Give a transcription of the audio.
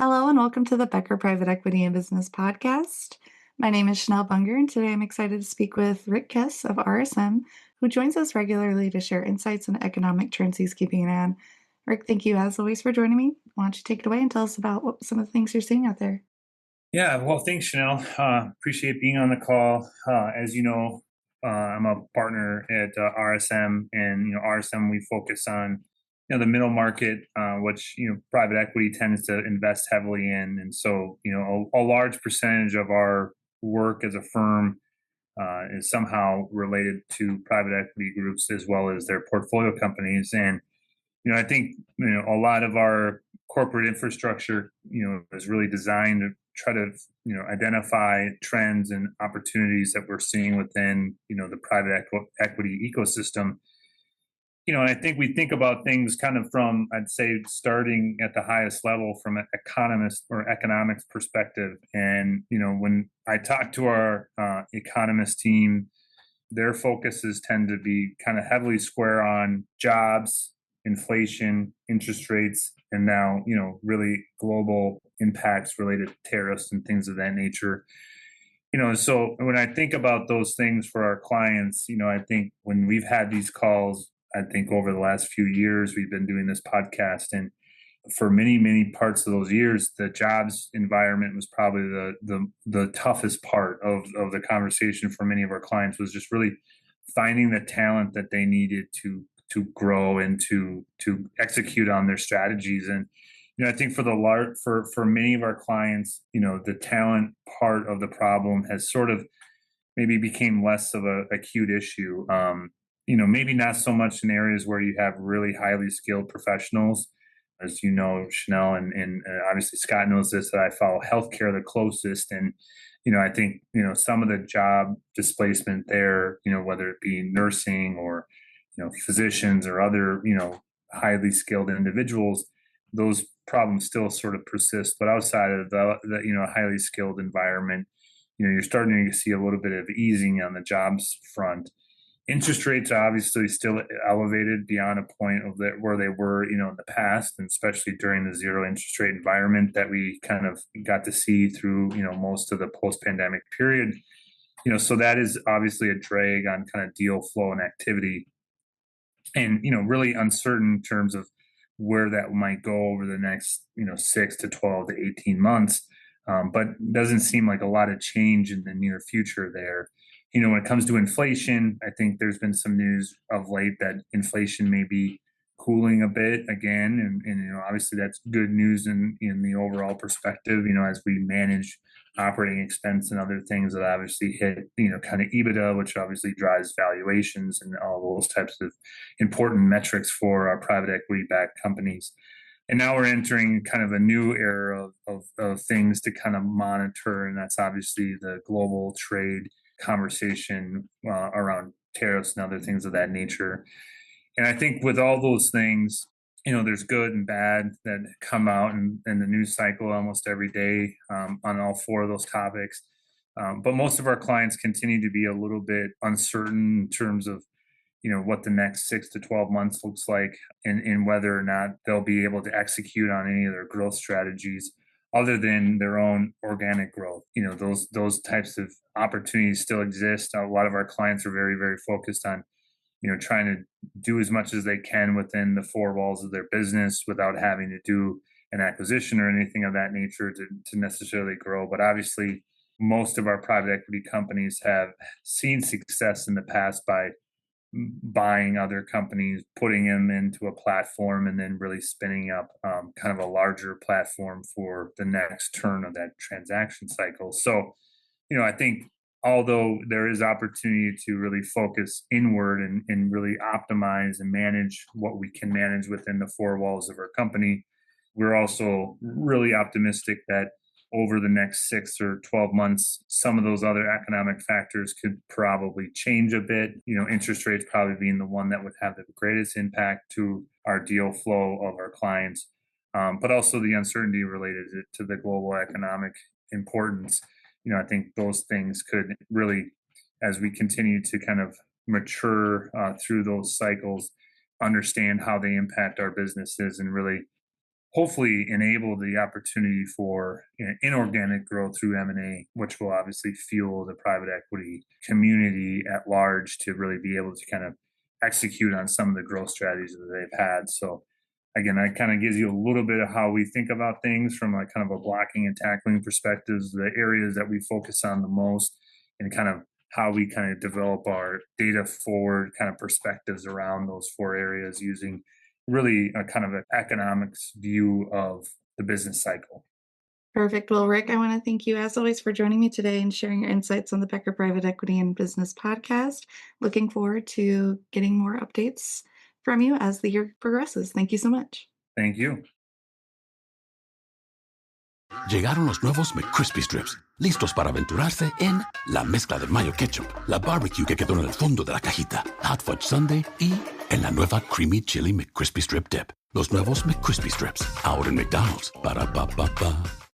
Hello and welcome to the Becker Private Equity and Business Podcast. My name is Chanel Bunger, and today I'm excited to speak with Rick Kess of RSM, who joins us regularly to share insights on economic trends he's keeping an eye on. Rick, thank you as always for joining me. Why don't you take it away and tell us about some of the things you're seeing out there? Yeah, well, thanks, Chanel. Appreciate being on the call. As you know, I'm a partner at RSM, and RSM we focus on the middle market, which private equity tends to invest heavily in, and so a large percentage of our work as a firm is somehow related to private equity groups as well as their portfolio companies. And I think a lot of our corporate infrastructure is really designed to try to identify trends and opportunities that we're seeing within the private equity ecosystem. And I think we think about things kind of from, I'd say, starting at the highest level from an economist or economics perspective. And when I talk to our economist team, their focuses tend to be kind of heavily square on jobs, inflation, interest rates, and now, really global impacts related to tariffs and things of that nature. So when I think about those things for our clients, I think when we've had these calls, I think over the last few years, we've been doing this podcast, and for many parts of those years, the jobs environment was probably the toughest part of the conversation for many of our clients, was just really finding the talent that they needed to grow and to execute on their strategies. And I think for many of our clients, the talent part of the problem has sort of maybe became less of a acute issue. Maybe not so much in areas where you have really highly skilled professionals, as you know, Chanel, and obviously Scott knows this, that I follow healthcare the closest. And I think some of the job displacement there, whether it be nursing or physicians or other highly skilled individuals, those problems still sort of persist. But outside of the highly skilled environment, you're starting to see a little bit of easing on the jobs front. Interest rates are obviously still elevated beyond a point of where they were, in the past, and especially during the zero interest rate environment that we kind of got to see through, most of the post-pandemic period. So that is obviously a drag on kind of deal flow and activity, and really uncertain in terms of where that might go over the next 6 to 12 to 18 months. But doesn't seem like a lot of change in the near future there. When it comes to inflation, I think there's been some news of late that inflation may be cooling a bit again, and obviously that's good news in the overall perspective. As we manage operating expense and other things that obviously hit kind of EBITDA, which obviously drives valuations and all those types of important metrics for our private equity backed companies. And now we're entering kind of a new era of things to kind of monitor, and that's obviously the global trade conversation around tariffs and other things of that nature. And I think with all those things, there's good and bad that come out in the news cycle almost every day on all four of those topics. But most of our clients continue to be a little bit uncertain in terms of what the next 6 to 12 months looks like, and whether or not they'll be able to execute on any of their growth strategies other than their own organic growth. Those types of opportunities still exist. A lot of our clients are very focused on trying to do as much as they can within the four walls of their business without having to do an acquisition or anything of that nature to necessarily grow. But obviously, most of our private equity companies have seen success in the past by buying other companies, putting them into a platform, and then really spinning up kind of a larger platform for the next turn of that transaction cycle. So, I think although there is opportunity to really focus inward and really optimize and manage what we can manage within the four walls of our company, we're also really optimistic that over the next 6 or 12 months, some of those other economic factors could probably change a bit. Interest rates probably being the one that would have the greatest impact to our deal flow of our clients, but also the uncertainty related to the global economic importance. I think those things could really, as we continue to kind of mature through those cycles, understand how they impact our businesses and really hopefully enable the opportunity for inorganic growth through M&A, which will obviously fuel the private equity community at large to really be able to kind of execute on some of the growth strategies that they've had. So again, that kind of gives you a little bit of how we think about things from like kind of a blocking and tackling perspectives, the areas that we focus on the most, and kind of how we kind of develop our data forward kind of perspectives around those four areas using really a kind of an economics view of the business cycle. Perfect. Well, Rick, I want to thank you as always for joining me today and sharing your insights on the Becker Private Equity and Business podcast. Looking forward to getting more updates from you as the year progresses. Thank you so much. Thank you. Llegaron los nuevos McCrispy Strips, listos para aventurarse en la mezcla de mayo ketchup, la barbecue que quedó en el fondo de la cajita, hot fudge sundae y en la nueva creamy chili McCrispy Strip dip. Los nuevos McCrispy Strips, ahora en McDonald's. Ba-da-ba-ba-ba.